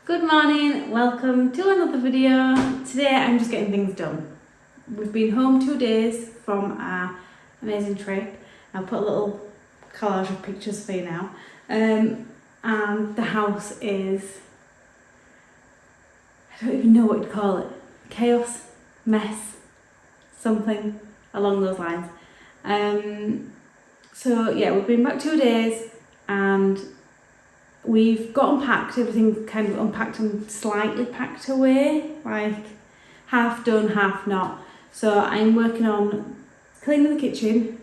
Good morning, welcome to another video. Today I'm just getting things done. We've been home 2 days from our amazing trip. I'll put a little collage of pictures for you now. And the house is, I don't even know what you'd call it. Chaos, mess, something along those lines. So yeah, we've been back 2 days and we've got unpacked, everything kind of unpacked and slightly packed away, like half done, half not. So I'm working on cleaning the kitchen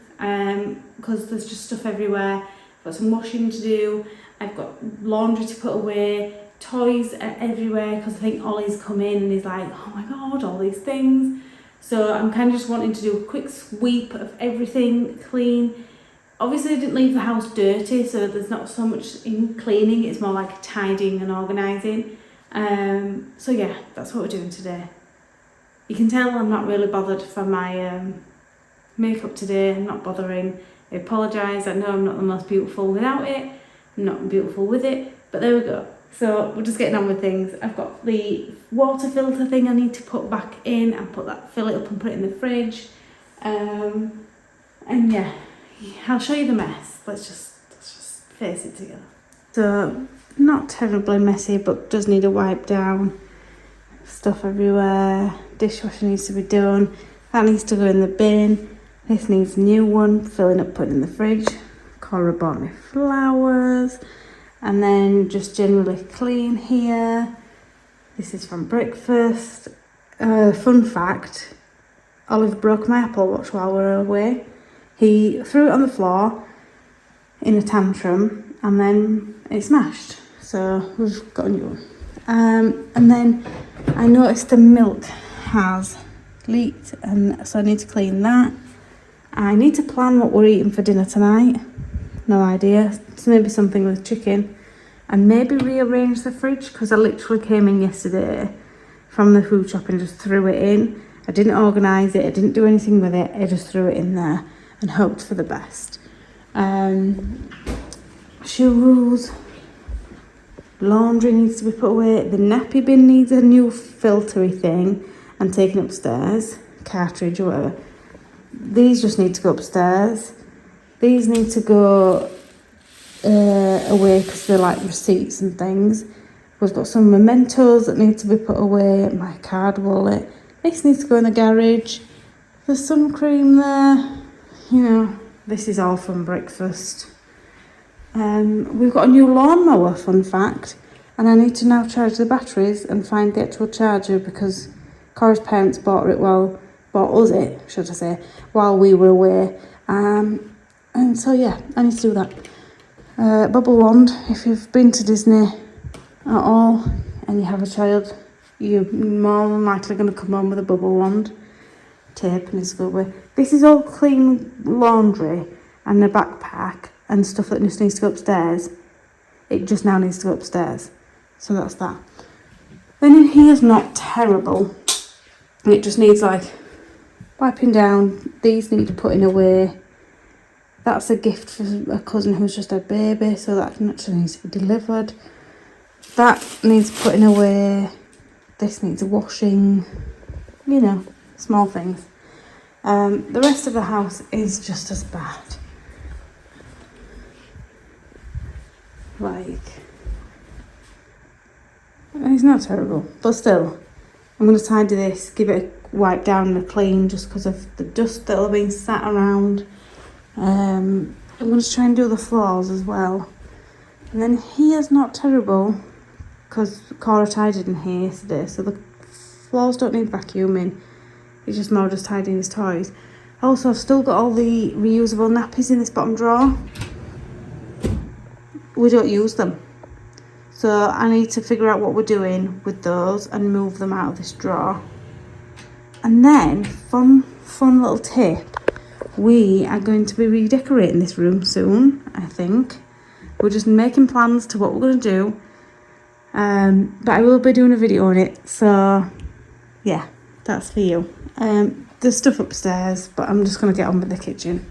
because there's just stuff everywhere. I've got some washing to do, I've got laundry to put away, toys are everywhere because I think Ollie's come in and he's like, oh my god, all these things. So I'm kind of just wanting to do a quick sweep of everything, clean. Obviously I didn't leave the house dirty, so there's not so much in cleaning, it's more like tidying and organising. So yeah, that's what we're doing today. You can tell I'm not really bothered for my makeup today, I'm not bothering. I apologise, I know I'm not the most beautiful without it, I'm not beautiful with it, but there we go. So we're just getting on with things. I've got the water filter thing I need to put back in and fill it up and put it in the fridge. And yeah, I'll show you the mess. Let's just face it together. So not terribly messy, but does need a wipe down. Stuff everywhere. Dishwasher needs to be done. That needs to go in the bin. This needs a new one. Filling up, putting in the fridge. Cora bought me flowers. And then just generally clean here. This is from breakfast. Fun fact, Olive broke my Apple Watch while we were away. He threw it on the floor in a tantrum and then it smashed. So we've got a new one. And then I noticed the milk has leaked and so I need to clean that. I need to plan what we're eating for dinner tonight. No idea. It's maybe something with chicken. And maybe rearrange the fridge because I literally came in yesterday from the food shop and just threw it in. I didn't organise it. I didn't do anything with it. I just threw it in there and hoped for the best. Shoes. Laundry needs to be put away. The nappy bin needs a new filtery thing and taken upstairs. Cartridge or whatever. These just need to go upstairs. These need to go away because they're like receipts and things. We've got some mementos that need to be put away. My card wallet. This needs to go in the garage. There's sun cream there. You know, this is all from breakfast. We've got a new lawnmower, fun fact. And I need to now charge the batteries and find the actual charger because Cora's parents bought us it, should I say, while we were away. And so yeah, I need to do that. Bubble wand, if you've been to Disney at all and you have a child, you're more than likely going to come home with a bubble wand. Tape needs to go away. This is all clean laundry and a backpack and stuff that just needs to go upstairs. It just now needs to go upstairs. So that's that. Then in here's not terrible. It just needs like wiping down. These need putting away. That's a gift for a cousin who's just had a baby, so that actually needs to be delivered. That needs putting away. This needs washing. You know, small things. The rest of the house is just as bad. Like, it's not terrible, but still, I'm going to tidy this, give it a wipe down and a clean just because of the dust that'll be sat around. I'm going to try and do the floors as well. And then here's not terrible because Cora tidied in here yesterday, so the floors don't need vacuuming. It's just more just tidying his toys. Also, I've still got all the reusable nappies in this bottom drawer. We don't use them. So I need to figure out what we're doing with those and move them out of this drawer. And then, fun little tip. We are going to be redecorating this room soon, I think. We're just making plans to what we're going to do. But I will be doing a video on it. So, yeah, that's for you. There's stuff upstairs, but I'm just going to get on with the kitchen.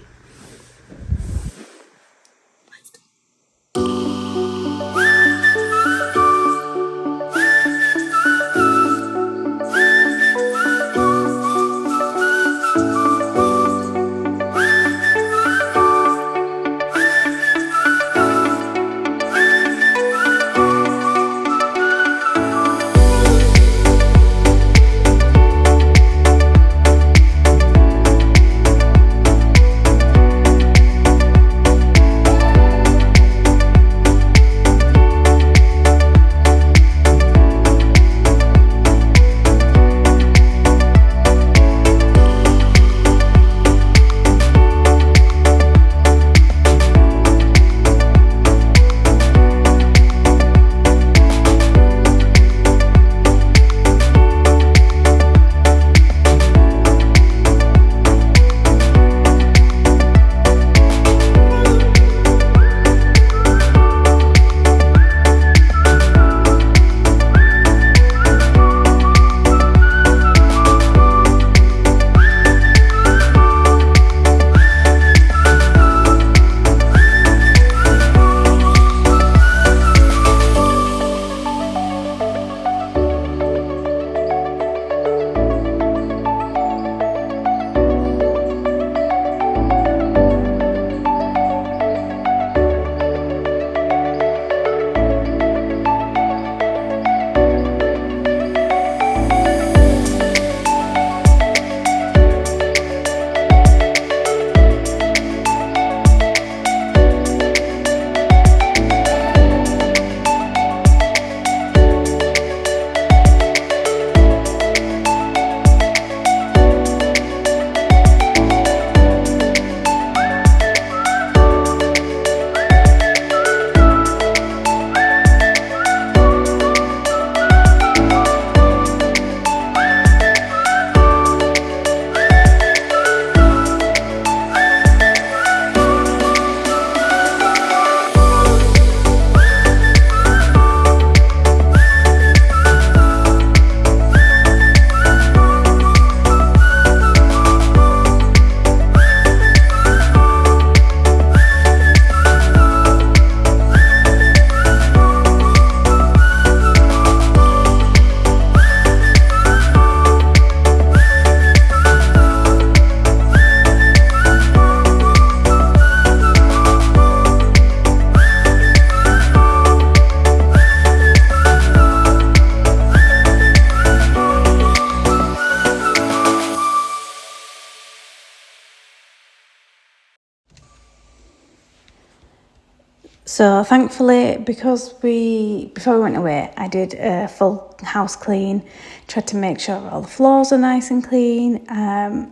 So thankfully, before we went away, I did a full house clean, tried to make sure all the floors are nice and clean.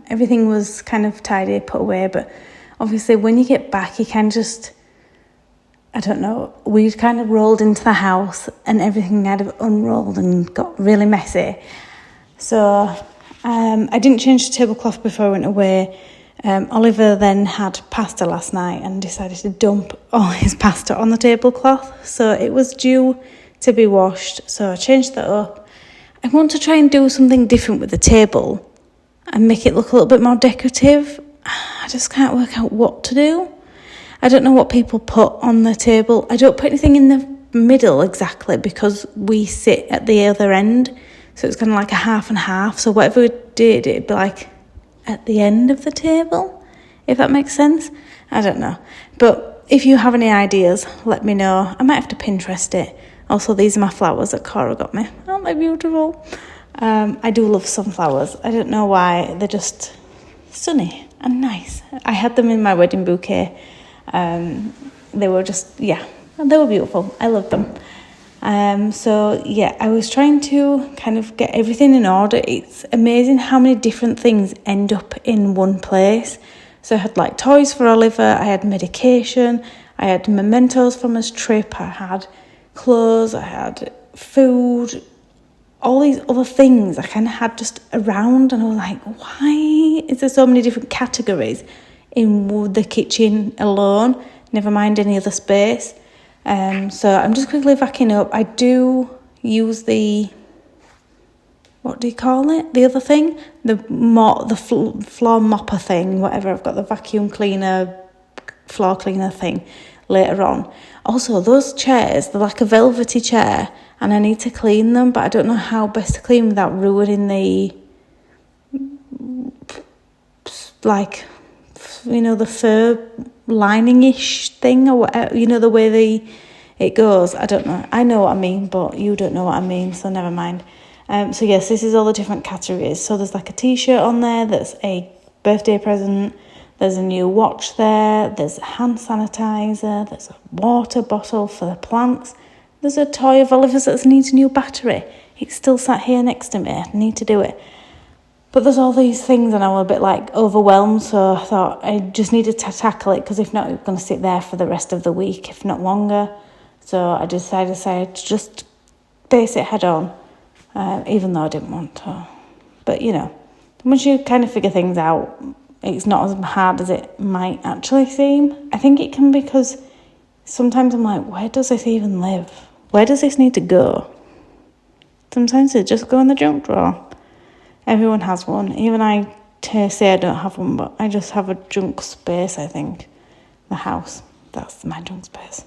Everything was kind of tidy, put away, but obviously when you get back, you can just, I don't know, we kind of rolled into the house and everything kind of unrolled and got really messy. So I didn't change the tablecloth before I went away. Oliver then had pasta last night and decided to dump all his pasta on the tablecloth. So it was due to be washed. So I changed that up. I want to try and do something different with the table and make it look a little bit more decorative. I just can't work out what to do. I don't know what people put on the table. I don't put anything in the middle exactly because we sit at the other end. So it's kind of like a half and half. So whatever we did, it'd be like at the end of the table, if that makes sense. I don't know. But if you have any ideas, let me know. I might have to Pinterest it. Also, these are my flowers that Cora got me. Aren't they beautiful? I do love sunflowers. I don't know why. They're just sunny and nice. I had them in my wedding bouquet. They were just, they were beautiful. I love them. I was trying to kind of get everything in order. It's amazing how many different things end up in one place. So I had like toys for Oliver, I had medication, I had mementos from his trip, I had clothes, I had food, all these other things I kind of had just around, and I was like, why is there so many different categories in the kitchen alone, never mind any other space? So I'm just quickly backing up. I do use the, what do you call it? The other thing? The floor mopper thing, whatever. I've got the vacuum cleaner, floor cleaner thing later on. Also, those chairs, they're like a velvety chair, and I need to clean them, but I don't know how best to clean without ruining the, like, the fur lining-ish thing, or whatever, the way it goes. I don't know. I know what I mean, but you don't know what I mean, so never mind. So yes, this is all the different categories. So there's like a t-shirt on there that's a birthday present. There's a new watch there. There's a hand sanitizer. There's a water bottle for the plants. There's a toy of Oliver's that needs a new battery. It's still sat here next to me. I need to do it. But there's all these things and I was a bit like overwhelmed, so I thought I just needed to tackle it, because if not, it's going to sit there for the rest of the week, if not longer. So I decided to just face it head on, even though I didn't want to. But, once you kind of figure things out, it's not as hard as it might actually seem. I think it can, because sometimes I'm like, where does this even live? Where does this need to go? Sometimes it just go in the junk drawer. Everyone has one. Even I say I don't have one, but I just have a junk space, I think. The house. That's my junk space.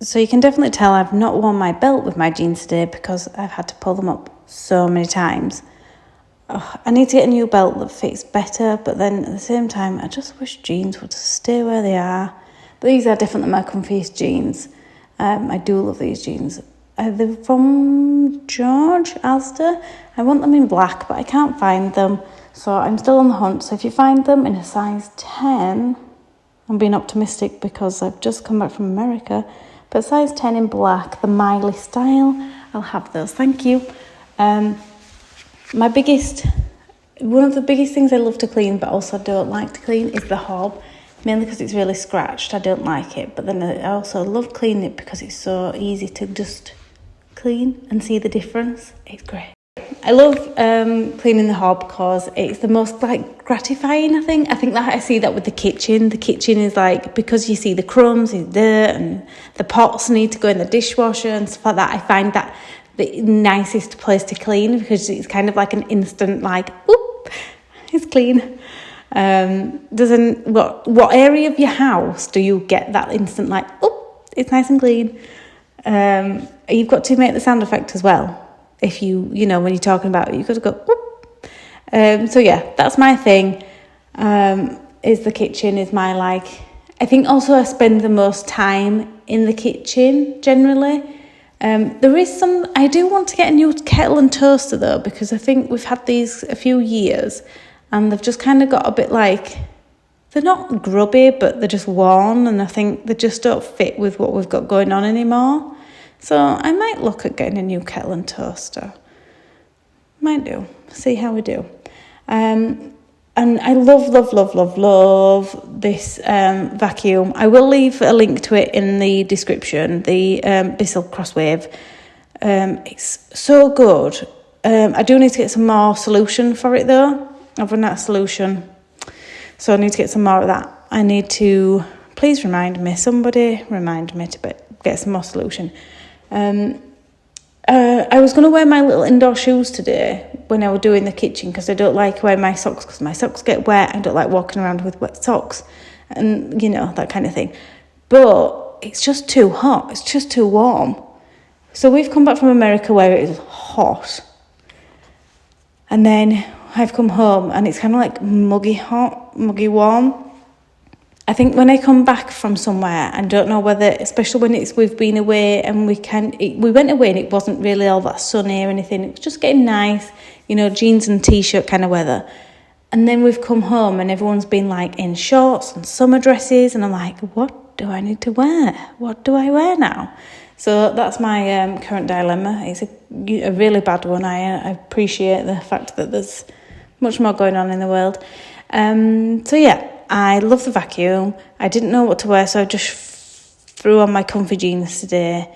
So you can definitely tell I've not worn my belt with my jeans today because I've had to pull them up so many times. I need to get a new belt that fits better, but then at the same time, I just wish jeans would stay where they are. But these are definitely my comfiest jeans. I do love these jeans. They're from George Asda. I want them in black, but I can't find them. So I'm still on the hunt. So if you find them in a size 10, I'm being optimistic because I've just come back from America. But size 10 in black, the Miley style, I'll have those. Thank you. One of the biggest things I love to clean, but also don't like to clean, is the hob. Mainly because it's really scratched. I don't like it. But then I also love cleaning it because it's so easy to just clean and see the difference. It's great. I love cleaning the hob because it's the most gratifying, I think. I think that I see that with the kitchen. The kitchen is because you see the crumbs and dirt and the pots need to go in the dishwasher and stuff like that. I find that the nicest place to clean because it's kind of like an instant oop, it's clean. What area of your house do you get that instant oop, it's nice and clean? You've got to make the sound effect as well. If when you're talking about it, you've got to go whoop. So yeah, that's my thing. Is the kitchen is my I think also I spend the most time in the kitchen generally. I do want to get a new kettle and toaster though, because I think we've had these a few years and they've just kind of got a bit they're not grubby, but they're just worn, and I think they just don't fit with what we've got going on anymore. So I might look at getting a new kettle and toaster. Might do. See how we do. And I love this vacuum. I will leave a link to it in the description, the Bissell Crosswave. It's so good. I do need to get some more solution for it though. I've run out of solution. So I need to get some more of that. I need to, please somebody remind me to get some more solution. I was going to wear my little indoor shoes today when I was doing the kitchen because I don't like wearing my socks because my socks get wet. I don't like walking around with wet socks and, that kind of thing. But it's just too hot. It's just too warm. So we've come back from America where it is hot. And then I've come home and it's kind of muggy hot, muggy warm. I think when I come back from somewhere, I don't know whether, especially when we've been away and we went away and it wasn't really all that sunny or anything. It was just getting nice, jeans and t-shirt kind of weather. And then we've come home and everyone's been in shorts and summer dresses. And I'm like, what do I need to wear? What do I wear now? So that's my current dilemma. It's a really bad one. I appreciate the fact that there's much more going on in the world. So yeah. I love the vacuum. I didn't know what to wear, so I just threw on my comfy jeans today.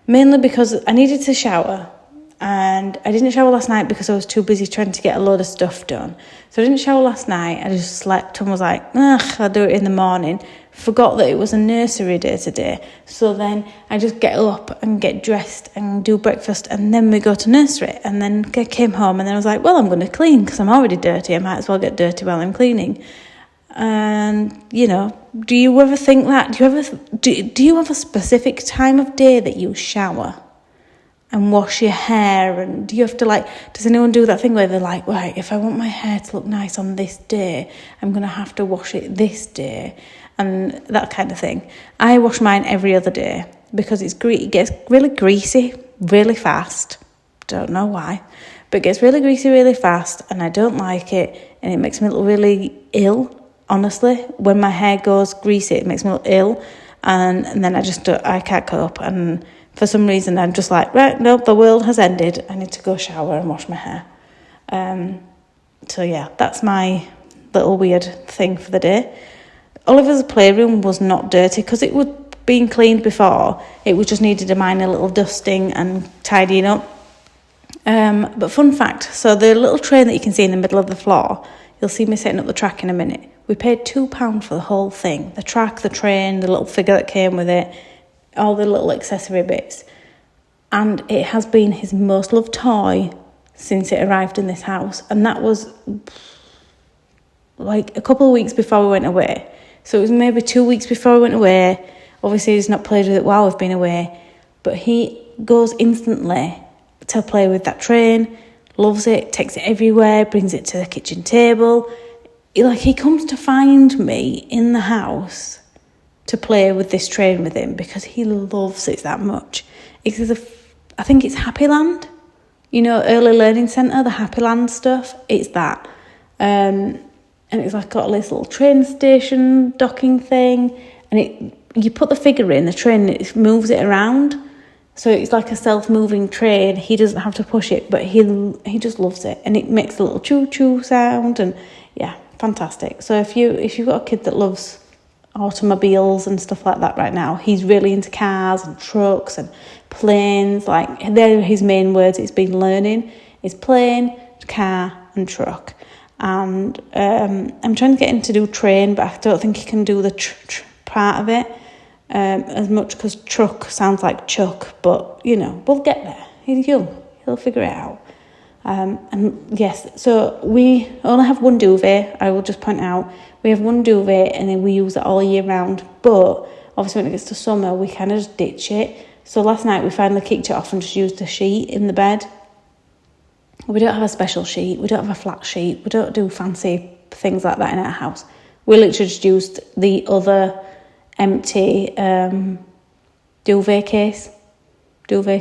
Mainly because I needed to shower. And I didn't shower last night because I was too busy trying to get a load of stuff done. So I didn't shower last night. I just slept and was I'll do it in the morning. Forgot that it was a nursery day today. So then I just get up and get dressed and do breakfast and then we go to nursery. And then I came home and then I was I'm going to clean because I'm already dirty. I might as well get dirty while I'm cleaning. And, do you ever think that? Do you have a specific time of day that you shower and wash your hair? And do you have to does anyone do that thing where they're right, if I want my hair to look nice on this day, I'm going to have to wash it this day and that kind of thing? I wash mine every other day because it gets really greasy really fast. Don't know why, but it gets really greasy really fast and I don't like it and it makes me look really ill. Honestly, when my hair goes greasy, it makes me look ill, and then I can't cope. And for some reason, I'm just right, nope, the world has ended. I need to go shower and wash my hair. So yeah, that's my little weird thing for the day. Oliver's playroom was not dirty because it was being cleaned before. It was just needed a minor little dusting and tidying up. But fun fact, so the little train that you can see in the middle of the floor, you'll see me setting up the track in a minute. We paid £2 for the whole thing. The track, the train, the little figure that came with it, all the little accessory bits. And it has been his most loved toy since it arrived in this house. And that was a couple of weeks before we went away. So it was maybe 2 weeks before we went away. Obviously, he's not played with it while we've been away, but he goes instantly to play with that train, loves it, takes it everywhere, brings it to the kitchen table. He comes to find me in the house to play with this train with him because he loves it that much. I think it's Happy Land, Early Learning Centre, the Happy Land stuff. It's that. And it's got a little train station docking thing, and you put the figure in the train and it moves it around. So it's like a self-moving train. He doesn't have to push it, but he just loves it, and it makes a little choo-choo sound, and yeah, fantastic. So if you've got a kid that loves automobiles and stuff like that right now, he's really into cars and trucks and planes. They're his main words he's been learning, is plane, car and truck. And I'm trying to get him to do train, but I don't think he can do the part of it as much, because truck sounds like chuck, but we'll get there. He's young, he'll figure it out. And yes, so we only have one duvet. I will just point out, we have one duvet and then we use it all year round, but obviously when it gets to summer we kind of just ditch it. So last night we finally kicked it off and just used a sheet in the bed. We don't have a special sheet, we don't have a flat sheet, we don't do fancy things like that in our house. We literally just used the other empty duvet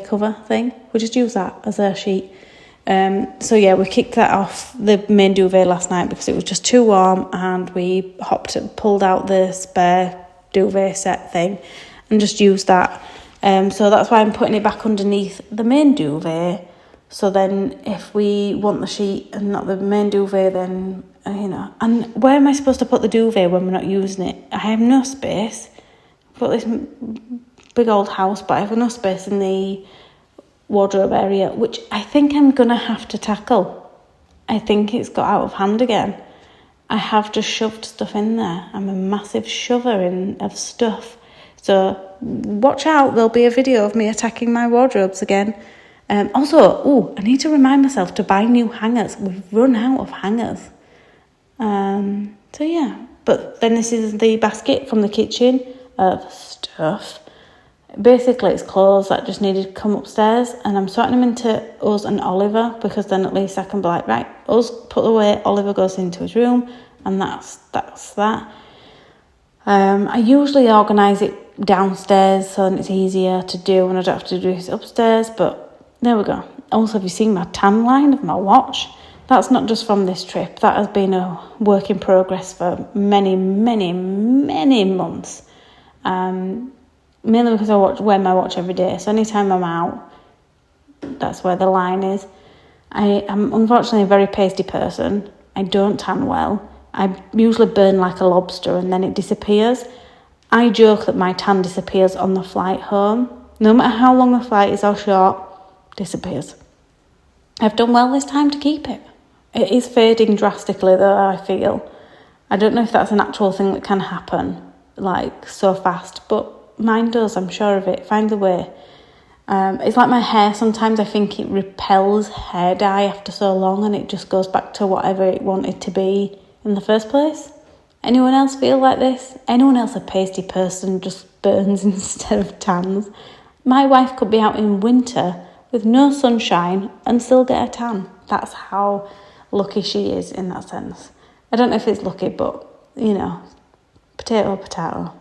cover thing. We just use that as a sheet. So yeah, we kicked that off the main duvet last night because it was just too warm, and we pulled out the spare duvet set thing and just used that. So that's why I'm putting it back underneath the main duvet. So then if we want the sheet and not the main duvet, then, and where am I supposed to put the duvet when we're not using it? I have no space. I've got this big old house, but I have no space in the wardrobe area, which I think I'm going to have to tackle. I think it's got out of hand again. I have just shoved stuff in there. I'm a massive shover of stuff. So watch out, there'll be a video of me attacking my wardrobes again. Also, I need to remind myself to buy new hangers. We've run out of hangers. So yeah, but then this is the basket from the kitchen of stuff. Basically, it's clothes that just needed to come upstairs, and I'm sorting them into Us and Oliver, because then at least I can be like, right, Us put away, Oliver goes into his room, and that's that. I usually organise it downstairs so then it's easier to do and I don't have to do it upstairs, but there we go. Also, have you seen my tan line of my watch? That's not just from this trip. That has been a work in progress for many, many, many months. Mainly because I wear my watch every day. So anytime I'm out, that's where the line is. I am unfortunately a very pasty person. I don't tan well. I usually burn like a lobster and then it disappears. I joke that my tan disappears on the flight home. No matter how long the flight is or short, disappears. I've done well this time to keep it. It is fading drastically though, I feel. I don't know if that's an actual thing that can happen, so fast, but mine does, I'm sure of it. Find the way. It's like my hair, sometimes I think it repels hair dye after so long and it just goes back to whatever it wanted to be in the first place. Anyone else feel like this? Anyone else a pasty person just burns instead of tans? My wife could be out in winter with no sunshine and still get a tan. That's how lucky she is in that sense. I don't know if it's lucky, but, potato, potato.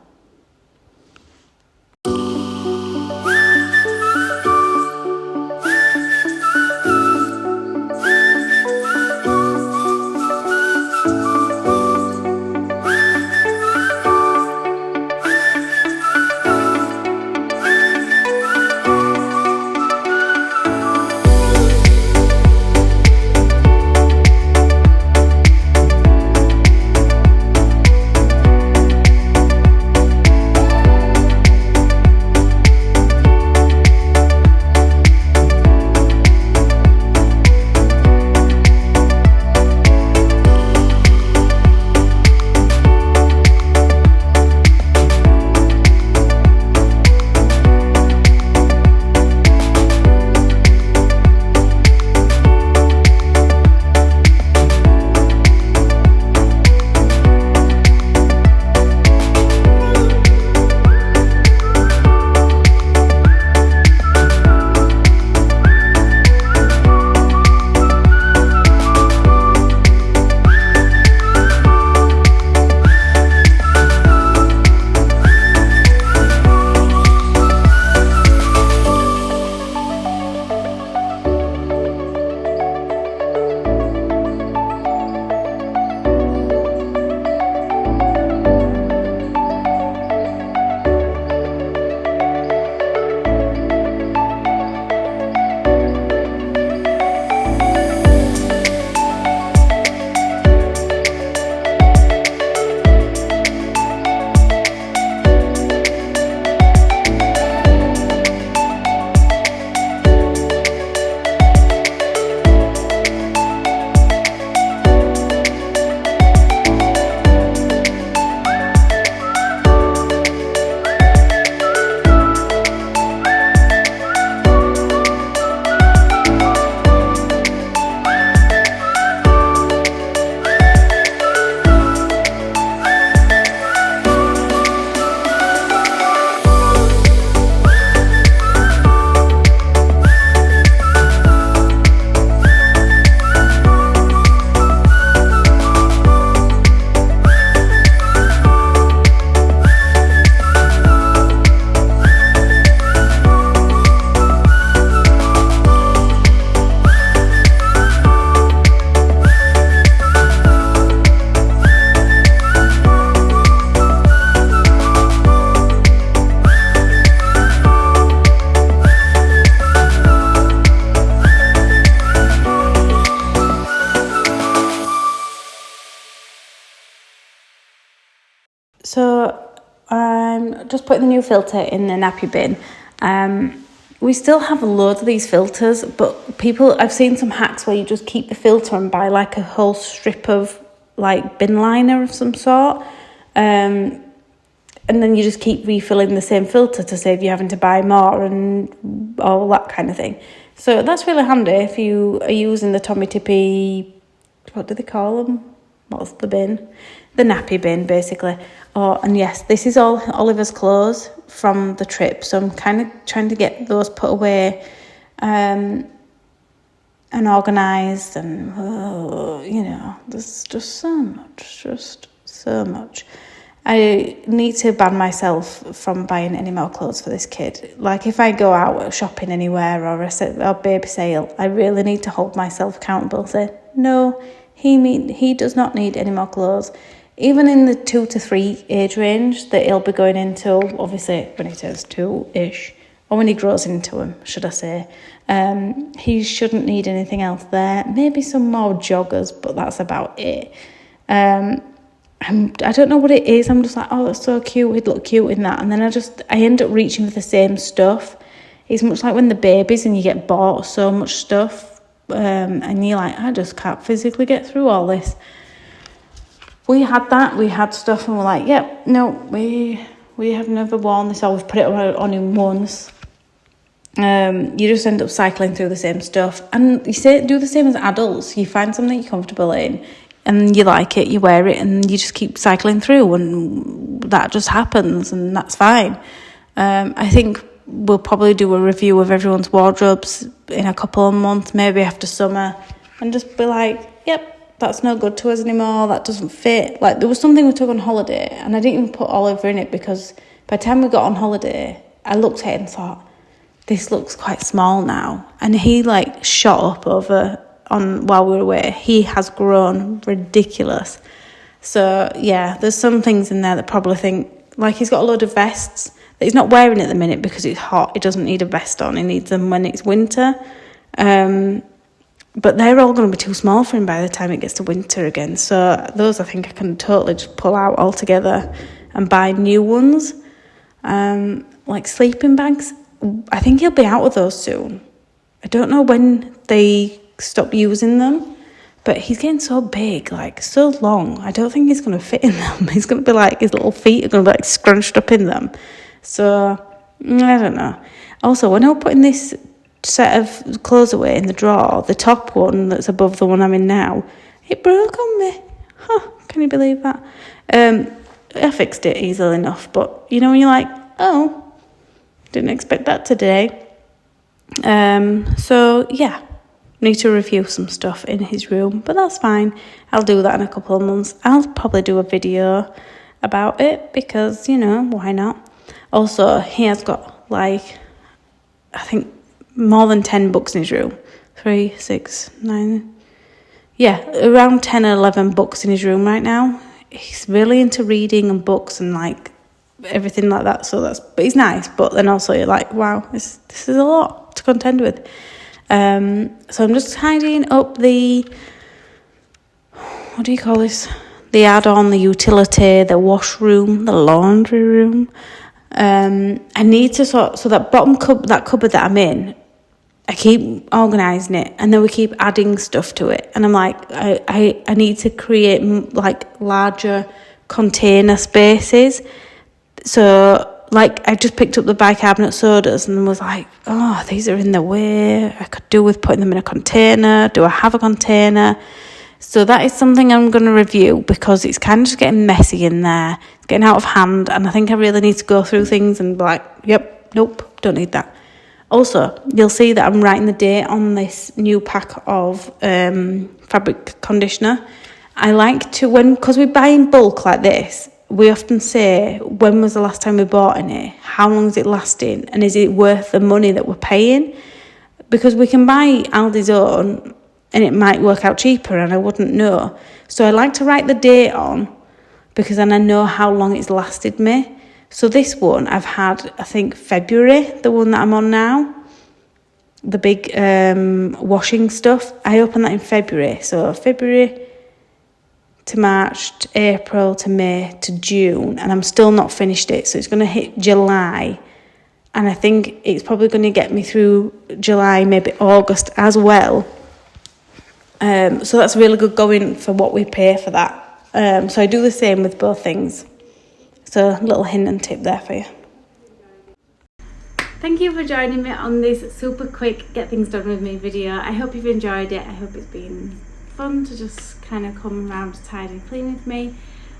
just putting the new filter in the nappy bin. We still have loads of these filters, but I've seen some hacks where you just keep the filter and buy like a whole strip of like bin liner of some sort. And then you just keep refilling the same filter to save you having to buy more and all that kind of thing. So that's really handy if you are using the Tommy Tippy, what do they call them? What's the bin? The nappy bin, basically. And yes, this is all Oliver's clothes from the trip. So I'm kind of trying to get those put away and organised. And, there's just so much. I need to ban myself from buying any more clothes for this kid. Like if I go out shopping anywhere or baby sale, I really need to hold myself accountable. Say, no, he does not need any more clothes. Even in the 2 to 3 age range that he'll be going into, obviously when he turns 2-ish, or when he grows into them, should I say, he shouldn't need anything else there. Maybe some more joggers, but that's about it. I don't know what it is. I'm just like, oh, that's so cute. He'd look cute in that. And then I end up reaching for the same stuff. It's much like when the babies and you get bought so much stuff, and you're like, I just can't physically get through all this. We had that. We had stuff and we're like, yep, no, we have never worn this, or we've put it on him once. You just end up cycling through the same stuff. And do the same as adults. You find something you're comfortable in and you like it, you wear it, and you just keep cycling through, and that just happens, and that's fine. I think we'll probably do a review of everyone's wardrobes in a couple of months, maybe after summer, and just be like, yep, that's no good to us anymore, that doesn't fit. Like, there was something we took on holiday, and I didn't even put Oliver in it, because by the time we got on holiday, I looked at it and thought, this looks quite small now. And he, like, shot up while we were away. He has grown ridiculous. So, yeah, there's some things in there that probably think, like, he's got a load of vests that he's not wearing at the minute because it's hot. He doesn't need a vest on. He needs them when it's winter. But they're all going to be too small for him by the time it gets to winter again. So those I think I can totally just pull out altogether and buy new ones. Like sleeping bags. I think he'll be out of those soon. I don't know when they stop using them. But he's getting so big, like so long. I don't think he's going to fit in them. He's going to be like, his little feet are going to be like scrunched up in them. So, I don't know. Also, when I was putting this set of clothes away in the drawer, the top one that's above the one I'm in now, it broke on me. Can you believe that? I fixed it easily enough, but you know when you're like, oh, didn't expect that today. So yeah, need to review some stuff in his room, but that's fine. I'll do that in a couple of months. I'll probably do a video about it because, you know, why not? Also, he has got like, I think more than 10 books in his room. 3, 6, 9. Yeah, around 10 or 11 books in his room right now. He's really into reading and books and like everything like that. So but he's nice. But then also you're like, wow, this is a lot to contend with. So I'm just tidying up what do you call this? The add-on, the utility, the washroom, the laundry room. I need to so that bottom cupboard that I'm in, I keep organising it, and then we keep adding stuff to it. And I'm like, I need to create like larger container spaces. So like I just picked up the bicarbonate sodas and was like, oh, these are in the way. I could do with putting them in a container. Do I have a container? So that is something I'm going to review because it's kind of just getting messy in there. It's getting out of hand, and I think I really need to go through things and be like, yep, nope, don't need that. Also, you'll see that I'm writing the date on this new pack of fabric conditioner. I like to, because we buy in bulk like this, we often say, when was the last time we bought any? How long is it lasting? And is it worth the money that we're paying? Because we can buy Aldi's own and it might work out cheaper and I wouldn't know. So I like to write the date on because then I know how long it's lasted me. So this one I've had, I think, February, the one that I'm on now. The big washing stuff. I opened that in February. So February to March, to April, to May, to June, and I'm still not finished it. So it's going to hit July, and I think it's probably going to get me through July, maybe August as well. So that's really good going for what we pay for that. So I do the same with both things. So a little hint and tip there for you. Thank you for joining me on this super quick get things done with me video. I hope you've enjoyed it. I hope it's been fun to just kind of come around to tidy and clean with me.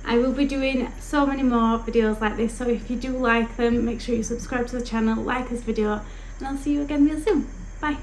I will be doing so many more videos like this, so if you do like them, make sure you subscribe to the channel, like this video, and I'll see you again real soon. Bye.